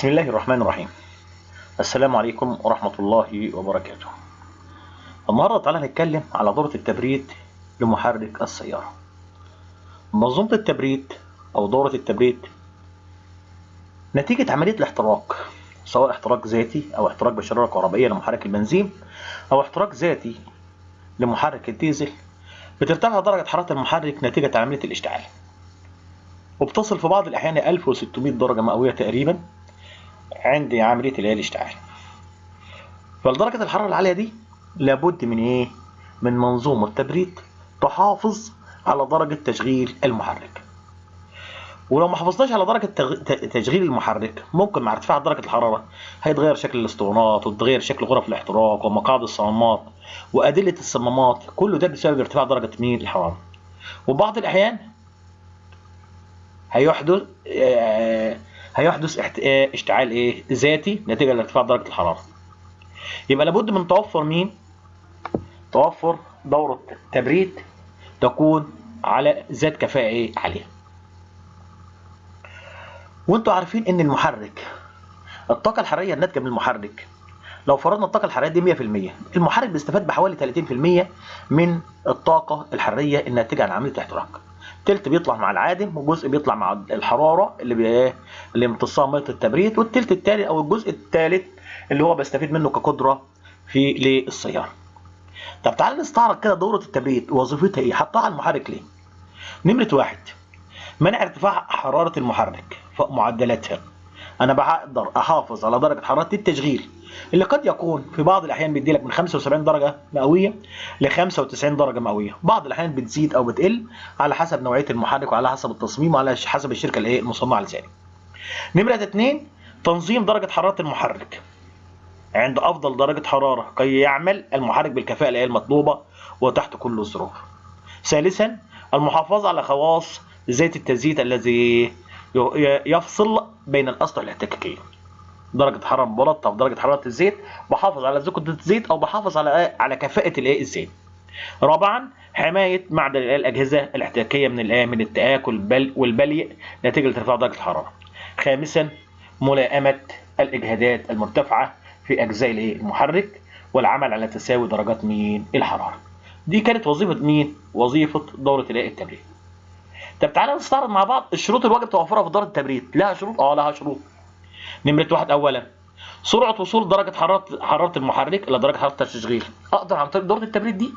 بسم الله الرحمن الرحيم. السلام عليكم ورحمة الله وبركاته. النهاردة تعالى نتكلم على دورة التبريد لمحرك السيارة. منظومة التبريد أو دورة التبريد نتيجة عملية الاحتراق، سواء احتراق ذاتي أو احتراق بشرارة كهربائية لمحرك البنزين أو احتراق ذاتي لمحرك الديزل، بترتفع درجة حرارة المحرك نتيجة عملية الاشتعال، وبتصل في بعض الأحيان 1600 درجة مئوية تقريبا عند عملية الاشتعال. فلدرجة الحرارة العالية دي لابد من ايه؟ من منظومة تبريد تحافظ على درجة تشغيل المحرك. ولو ما حافظناش على درجة تشغيل المحرك، ممكن مع ارتفاع درجة الحرارة هيتغير شكل الاسطوانات وتتغير شكل غرف الاحتراق ومقاعد الصمامات وأدلة الصمامات، كله ده بسبب ارتفاع درجة الحرارة. وبعض الأحيان هيحدث اشتعال ذاتي نتيجة لارتفاع درجة الحرارة. يبقى لابد من توفر دورة تبريد تكون على ذات كفاءة عالية. وانتوا عارفين ان المحرك، الطاقة الحرارية الناتجة من المحرك، لو فرضنا الطاقة الحرارية دي 100%، المحرك بيستفاد بحوالي 30% من الطاقة الحرارية الناتجة عن عملية الاحتراق. تلت بيطلع مع العادم، وجزء بيطلع مع الحرارة اللي امتصاصها مية التبريد، والتلت التالت او الجزء الثالث اللي هو بستفيد منه كقدرة للسيارة. طب تعال نستعرض كده دورة التبريد وظيفتها ايه؟ حطها على المحرك ليه؟ نمرة 1، منع ارتفاع حرارة المحرك فوق معدلاتها. انا بقدر احافظ على درجة حرارة التشغيل اللي قد يكون في بعض الاحيان بيدي لك من 75 درجة مئوية ل 95 درجة مئوية، بعض الاحيان بتزيد او بتقل على حسب نوعية المحرك وعلى حسب التصميم وعلى حسب الشركة المصنعة لذلك. نمرة 2، تنظيم درجة حرارة المحرك عند أفضل درجة حرارة كي يعمل المحرك بالكفاءة المطلوبة وتحت كل الظروف. ثالثا، المحافظة على خواص زيت التزييت الذي يفصل بين الأسطح الاحتكاكية. درجة حرارة مبالغة في درجة حرارة الزيت، بحافظ على زكدة الزيت أو بحافظ على كفاءة الزيت. رابعا، حماية معدن الأجهزة الاحتكاكية من التآكل والبلي نتيجة ارتفاع درجة الحرارة. خامسا، ملائمة الإجهادات المرتفعة في أجزاء المحرك والعمل على تساوي درجات الحرارة. دي كانت وظيفة وظيفة دورة التبريد. طب تعالى نستعرض مع بعض الشروط اللي واجب توفرها في دورة التبريد. لها شروط؟ لها شروط. نمرة 1، أولا سرعة وصول درجة حرارة المحرك إلى درجة حرارة التشغيل. أقدر عن طريق دورة التبريد دي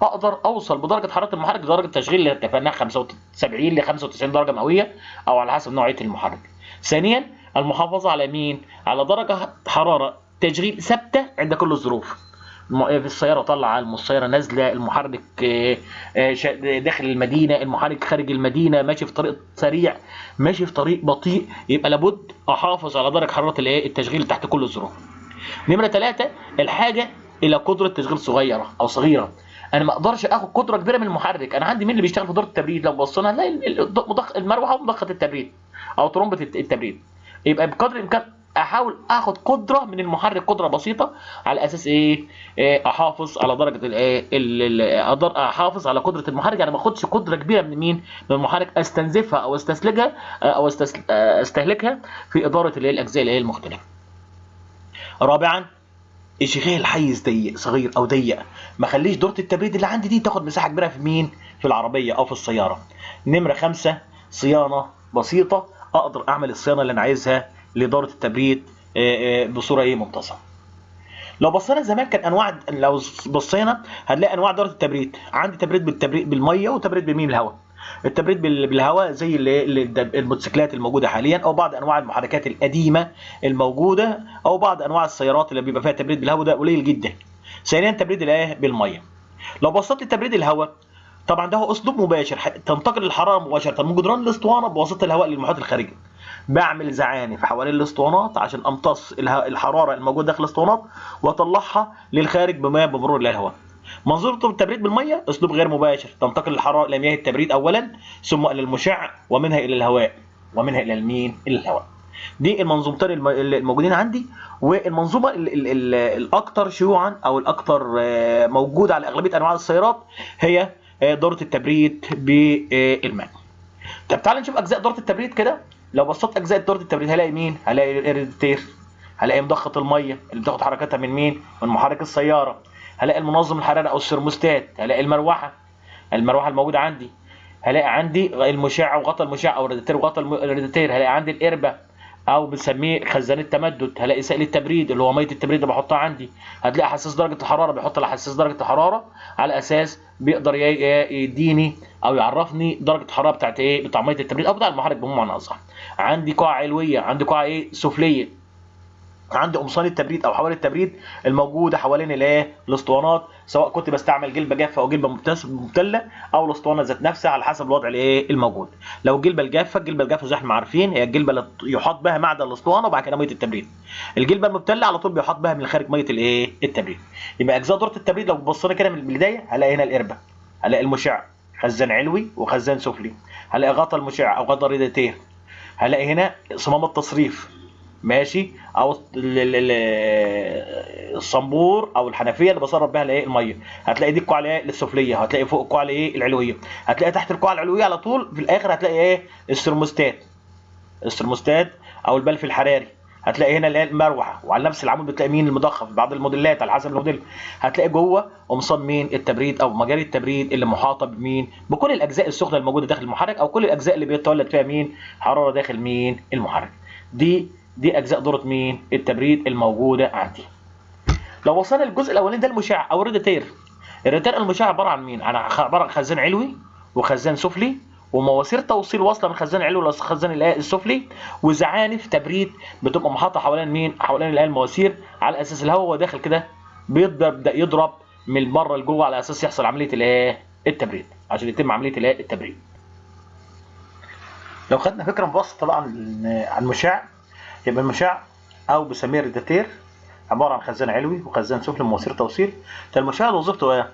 أقدر أوصل بدرجة حرارة المحرك لدرجة التشغيل اللي اتفقناها 75 ل 95 درجة مئوية أو على حسب نوعية المحرك. ثانيا، المحافظة على على درجة حرارة تشغيل ثابتة عند كل الظروف. في السيارة طالعة، السيارة نازلة، المحرك داخل المدينة، المحرك خارج المدينة، ماشي في طريق سريع، ماشي في طريق بطيء، يبقى لابد أحافظ على درجة حرارة التشغيل تحت كل الظروف. نمرة 3، الحاجة إلى قدرة تشغيل صغيرة. أنا ما أقدرش آخد قدرة كبيرة من المحرك. أنا عندي مين اللي بيشتغل في دورة التبريد؟ لو بصينا هنلاقي المروحة ومضخة التبريد أو ترمبة التبريد. يبقى بقدر الإمكان احاول اخد قدره من المحرك، قدره بسيطه، على اساس احافظ على درجه اقدر احافظ على قدره المحرك. يعني ما اخدش قدره كبيره من المحرك استنزفها او استسلجها او استهلكها في اداره الاجزاء المختلفه. رابعا، اشغال حيز صغير او ضيق، ما اخليش دوره التبريد اللي عندي دي تاخد مساحه كبيره في العربيه او في السياره. نمره 5، صيانه بسيطه، اقدر اعمل الصيانه اللي انا عايزها لدورة التبريد بصورة منتظمة. لو بصينا زمان كان لو بصينا هنلاقي انواع دورة التبريد. عندي تبريد بالميه وتبريد بالهواء. التبريد بالهواء زي الموتوسيكلات الموجوده حاليا، او بعض انواع المحركات القديمه الموجوده، او بعض انواع السيارات اللي بيبقى فيها تبريد بالهواء، ده قليل جدا. ثانيا، تبريد بالميه. لو بصيت لتبريد الهواء، طبعا ده هو اسلوب مباشر، تنتقل الحراره مباشره من جدران الاسطوانه بواسطه الهواء للمحيط الخارجي. بعمل زعانف حوالين الاسطوانات عشان امتص الحراره الموجوده داخل الاسطوانات واطلعها للخارج بمرور الهواء. منظور التبريد بالميه اسلوب غير مباشر، تنتقل الحراره الى مياه التبريد اولا، ثم الى المشع، ومنها الى الهواء، ومنها الى الى الهواء. دي المنظومتين الموجودين عندي. والمنظومه الاكثر شيوعا او الاكثر موجوده على اغلبيه انواع السيارات هي دوره التبريد بالماء. طب تعال نشوف اجزاء دوره التبريد كده. لو بصيت اجزاء دوره التبريد هلاقي مين؟ هلاقي الريديتير، هلاقي مضخه الميه اللي بتاخد حركتها من مين؟ من محرك السياره، هلاقي المنظم الحراري او السيرموستات، هلاقي المروحه الموجوده عندي، هلاقي عندي المشع وغطا المشع او الريديتير وغطا الريديتير، هلاقي عندي القربه او بنسميه خزان التمدد، هلاقي سائل التبريد اللي هو ميه التبريد اللي بحطها عندي، هتلاقي حساس درجه الحراره بيحط لي حساس درجه الحراره على اساس بيقدر يديني او يعرفني درجه الحراره بتاعت ايه؟ بتاع ميه التبريد او بتاع المحرك بمعنى اصح. عندي قاعه علويه، عندي قاعه ايه؟ سفليه، عندي قمصان التبريد او حوالي التبريد الموجوده حوالين الايه؟ الاسطوانات، سواء كنت بستعمل جلبه جافه او جلبه مبتله او الاسطوانه ذات نفسها على حسب الوضع الايه؟ الموجود. لو الجلبه الجافه زي ما احنا عارفين هي الجلبه اللي يحاط بها معدن الاسطوانه وبعد كده ميه التبريد. الجلبه المبتله على طول بيحط بها من الخارج ميه الايه؟ التبريد. يبقى اجزاء دوره التبريد لو بصينا كده من البدايه هلاقي هنا القربه، هلاقي المشع، خزان علوي وخزان سفلي، هلاقي غطا المشع او غطا الريديتير، هلاقي هنا صمام التصريف ماشي، او الصنبور او الحنفيه اللي بصرف بها الايه؟ الميه. هتلاقي دي القاعه الايه؟ السفليه، هتلاقي فوق القاعه الايه؟ العلويه، هتلاقي تحت القاعه العلويه على طول في الاخر هتلاقي ايه؟ السرموستات او البلف الحراري، هتلاقي هنا المروحه، وعلى نفس العمود بتلاقي مين؟ المضخه في بعض الموديلات على حسب الموديل، هتلاقي جوه قمصان مين؟ التبريد او مجاري التبريد اللي محاطه بمين؟ بكل الاجزاء السخنه الموجوده داخل المحرك او كل الاجزاء اللي بيتولد فيها مين؟ حراره داخل مين؟ المحرك. دي اجزاء دوره مين؟ التبريد الموجوده عندي. لو وصلنا للجزء الاولاني ده المشع او الريديتير. الريديتير المشع عباره عن مين؟ عباره عن خزان علوي وخزان سفلي ومواسير توصيل واصله من خزان العلوي للخزان السفلي وزعانف تبريد بتبقى محاطه حوالين مين؟ حوالين المواسير، على اساس الهواء وهو داخل كده بيبدا يضرب من بره لجوه على اساس يحصل عمليه الايه؟ التبريد، عشان يتم عمليه الايه؟ التبريد. لو خدنا فكره مبسطه بقى عن المشع، يبقى المشع او بنسميه الريديتير عباره عن خزان علوي وخزان سفلي ومواسير توصيل. فالمشع وظيفته ايه؟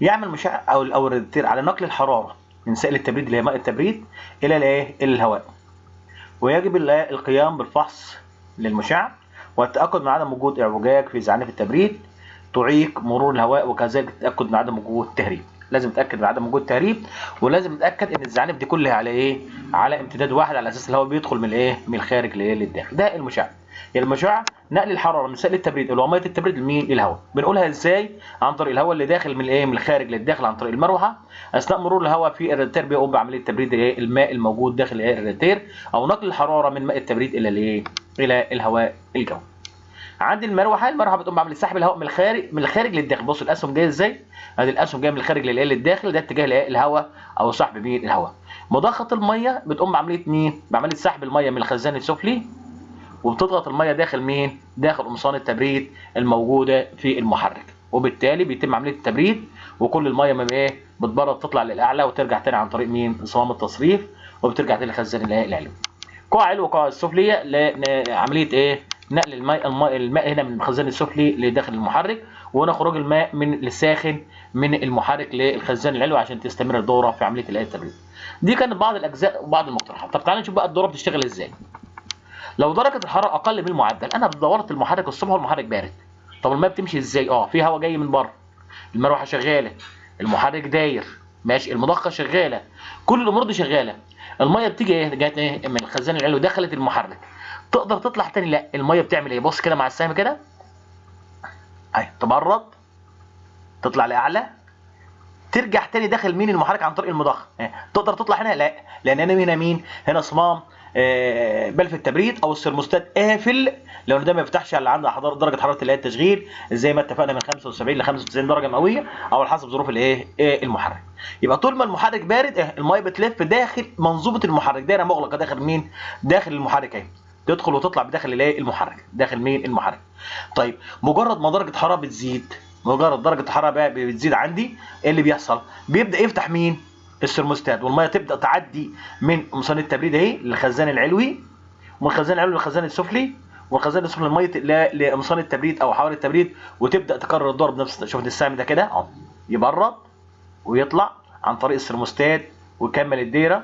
يعمل مشع او الريديتير على نقل الحراره من سائل التبريد اللي هي ماء التبريد الى الايه؟ الى الهواء. ويجب القيام بالفحص للمشع والتاكد من عدم وجود اعوجاج في زعانف التبريد تعيق مرور الهواء، وكذلك التاكد من عدم وجود تهريب. لازم نتاكد من عدم وجود تهريب، ولازم نتاكد ان الزعانف دي كلها على ايه؟ على امتداد واحد على اساس الهواء بيدخل من الايه؟ من الخارج للداخل. ده المشع. يعني المشع نقل الحراره من سائل التبريد اللي هو ميه التبريد لمين؟ للهواء. بنقولها ازاي؟ عن طريق الهواء اللي داخل من الايه؟ من الخارج للداخل عن طريق المروحه. اثناء مرور الهواء في الريديتير بيقوم بعمليه تبريد الماء الموجود داخل الريديتير او نقل الحراره من ماء التبريد الى الايه؟ الى الهواء الجوي. عندي المروحه بتقوم بعمل سحب الهواء من الخارج للداخل. بصوا الاسهم جايه ازاي؟ ادي الاسهم جايه من الخارج للداخل، ده اتجاه الهواء او سحب مين؟ الهواء. مضخه الميه بتقوم بعمليه مين؟ بعمليه سحب الميه من الخزان السفلي وبتضغط الميه داخل مين؟ داخل قمصان التبريد الموجوده في المحرك، وبالتالي بيتم عمليه التبريد وكل الميه من ايه؟ بتبرد تطلع للاعلى وترجع تاني عن طريق مين؟ صمام التصريف وبترجع تاني للخزان العلوي. قاع علوي وقاع السفليه لعمليه ايه؟ نقل الماء هنا من الخزان السفلي لداخل المحرك، وهنا خروج الماء من الساخن من المحرك للخزان العلوي عشان تستمر الدوره في عمليه التبريد. دي كانت بعض الاجزاء وبعض المقترحات. طب تعالى نشوف بقى الدوره بتشتغل ازاي. لو درجه الحراره اقل من المعدل، انا دورت المحرك الصبح والمحرك بارد. طب الماء بتمشي ازاي؟ في هواء جاي من بره، المروحه شغاله، المحرك داير ماشي، المضخه شغاله، كل الامور دي شغاله. الميه بتيجي ايه؟ جت ايه؟ من الخزان العلوي دخلت المحرك، تقدر تطلع تاني؟ لا، الميه بتعمل ايه؟ بص كده مع السهم كده اهي، تبرد تطلع لاعلى ترجع تاني داخل مين؟ المحرك عن طريق المضخه. تقدر تطلع هنا؟ لا، لان هنا مين؟ هنا صمام بلف التبريد او السرموستات قافل، لو ده ما يفتحش الا عند درجه حراره التشغيل زي ما اتفقنا من 75 ل 95 درجه مئويه او على حسب ظروف الايه؟ المحرك. يبقى طول ما المحرك بارد الميه بتلف داخل منظومه المحرك، دايره مغلقه داخل مين؟ داخل المحرك اهي، تدخل وتطلع بداخل الايه؟ المحرك، داخل مين؟ المحرك. طيب مجرد ما درجه الحراره بتزيد، مجرد درجه الحراره بقى بتزيد عندي، ايه اللي بيحصل؟ بيبدا يفتح مين؟ السرموستات، والميه تبدا تعدي من قمصان التبريد اهي للخزان العلوي، ومن الخزان العلوي للخزان السفلي، والخزان السفلي الميه لقمصان التبريد او حوالي التبريد، وتبدا تكرر الدور بنفس. شوف السهم ده كده اهو، يبرد ويطلع عن طريق السرموستات ويكمل الدايره.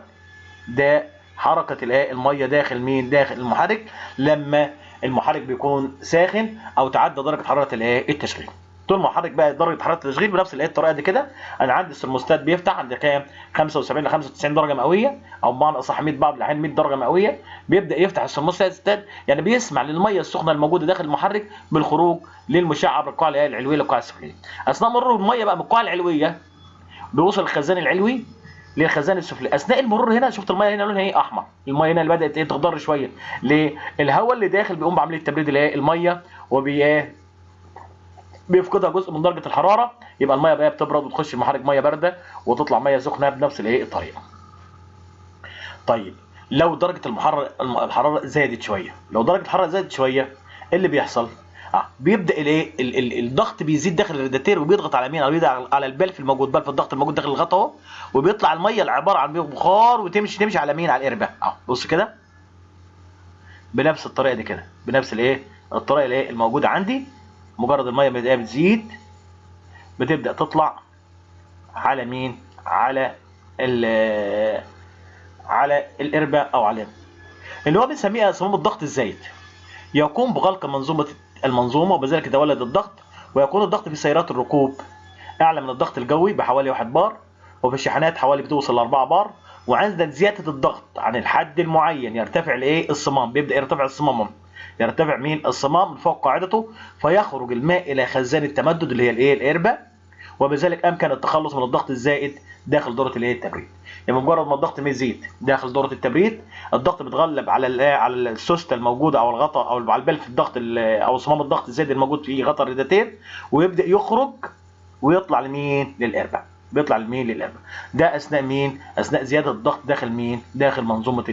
ده حركه الميه داخل مين؟ داخل المحرك لما المحرك بيكون ساخن او تعدى درجه حراره التشغيل. طول ما محرك بقى درجه حراره التشغيل بنفس الطريقه دي كده. انا عندي الثرموستات بيفتح عند كام؟ 75 ل 95 درجه مئويه، او بمعنى اصح 100 بعض الاحيان 100 درجه مئويه. بيبدا يفتح الثرموستات، يعني بيسمع للميه السخنه الموجوده داخل المحرك بالخروج للمشع عبر القاع العلويه للقاع السفليه. اثناء مرور الميه بقى من القاع العلويه بيوصل الخزان العلوي للخزان السفلي. اثناء المرور هنا شفت الميه هنا لونها ايه؟ احمر. الميه هنا اللي بدات تخضر شويه. ليه؟ الهواء اللي داخل بيقوم بعمليه تبريد الميه، بيفقدها جزء من درجه الحراره، يبقى الميه بقى بتبرد وتخش المحرك ميه بارده وتطلع ميه سخنه بنفس الطريقه. طيب لو درجه الحراره زادت شويه، لو درجه الحراره زادت شويه ايه اللي بيحصل؟ بيبدا الضغط بيزيد داخل الرادياتير، وبيضغط على مين؟ على البلف الموجود، بلف الضغط الموجود داخل الغطا اهو، وبيطلع الميه اللي عباره عن بخار وتمشي على مين؟ على القربه اهو. بص كده بنفس الطريقه دي كده، بنفس الطريقه الموجوده عندي. مجرد الميه ما بتزيد بتبدا تطلع على مين؟ على القربه او على اللي هو بنسميها صمام الضغط الزايد. يقوم بغلق المنظومه وبذلك يتولد الضغط، ويكون الضغط في سيارات الركوب اعلى من الضغط الجوي بحوالي 1 بار، وفي الشاحنات حوالي بتوصل ل 4 بار. وعند زياده الضغط عن الحد المعين يرتفع الصمام، بيبدا يرتفع الصمام، يرتفع مين؟ الصمام من فوق قاعدته، فيخرج الماء الى خزان التمدد اللي هي القربه، وبذلك امكن التخلص من الضغط الزائد داخل دوره التبريد. يعني مجرد ما الضغط ما يزيد داخل دوره التبريد، الضغط بيتغلب على السوسته الموجوده او الغطاء او على البلف الضغط او صمام الضغط الزائد الموجود في غطاء الرادياتير، ويبدا يخرج ويطلع لمين؟ للقربه. بيطلع لمين؟ للقربه. ده اثناء مين؟ اثناء زياده الضغط داخل مين؟ داخل منظومه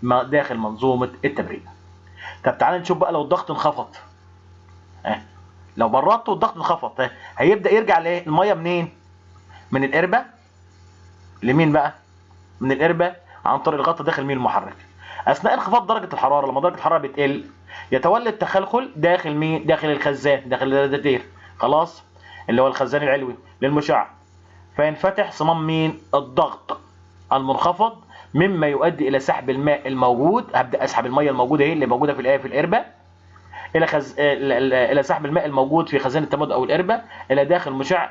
داخل منظومه التبريد. طب تعالى نشوف بقى لو الضغط انخفض. لو بردته والضغط انخفض، هيبدا يرجع الميه منين؟ من القربه لمين بقى؟ من القربه عن طريق الغطاء داخل مين؟ المحرك. اثناء انخفاض درجه الحراره، لما درجه الحراره بتقل يتولد تخلخل داخل مين؟ داخل الخزان، داخل الرادياتير، خلاص، اللي هو الخزان العلوي للمشع، فينفتح صمام مين؟ الضغط المنخفض، مما يؤدي الى سحب الماء الموجود. هبدا اسحب الميه الموجوده اللي موجوده في القربه الى سحب الماء الموجود في خزان التمدد او القربه الى داخل المشع،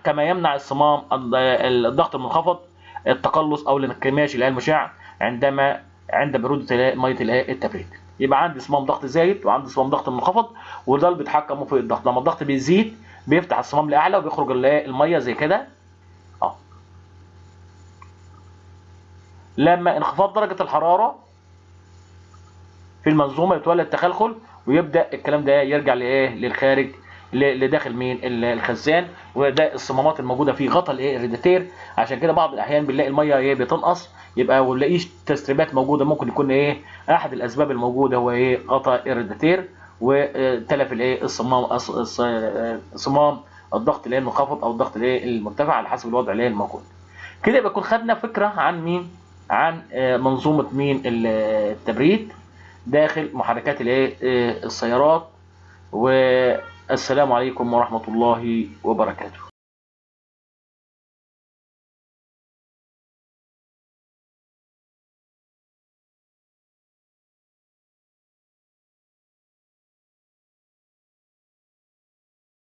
كما يمنع الصمام الضغط المنخفض التقلص او الانكماش المشع عند بروده ميه التبريد. يبقى عندي صمام ضغط زايد وعندي صمام ضغط منخفض، وده اللي بيتحكموا في الضغط. لما الضغط بيزيد بيفتح الصمام لاعلى وبيخرج الميه زي كده. لما انخفاض درجه الحراره في المنظومه يتولد تخلخل، ويبدا الكلام ده يرجع للخارج لداخل مين؟ الخزان. وده الصمامات الموجوده في غطاء الرادياتير. عشان كده بعض الاحيان بنلاقي الميه بتنقص، يبقى ما بنلاقيش تسريبات موجوده. ممكن يكون احد الاسباب الموجوده هو غطاء الرادياتير وتلف صمام الضغط المنخفض او الضغط المرتفع على حسب الوضع الموجود. كده يبقى خدنا فكره عن مين؟ عن منظومه مين؟ التبريد داخل محركات السيارات. والسلام عليكم ورحمة الله وبركاته.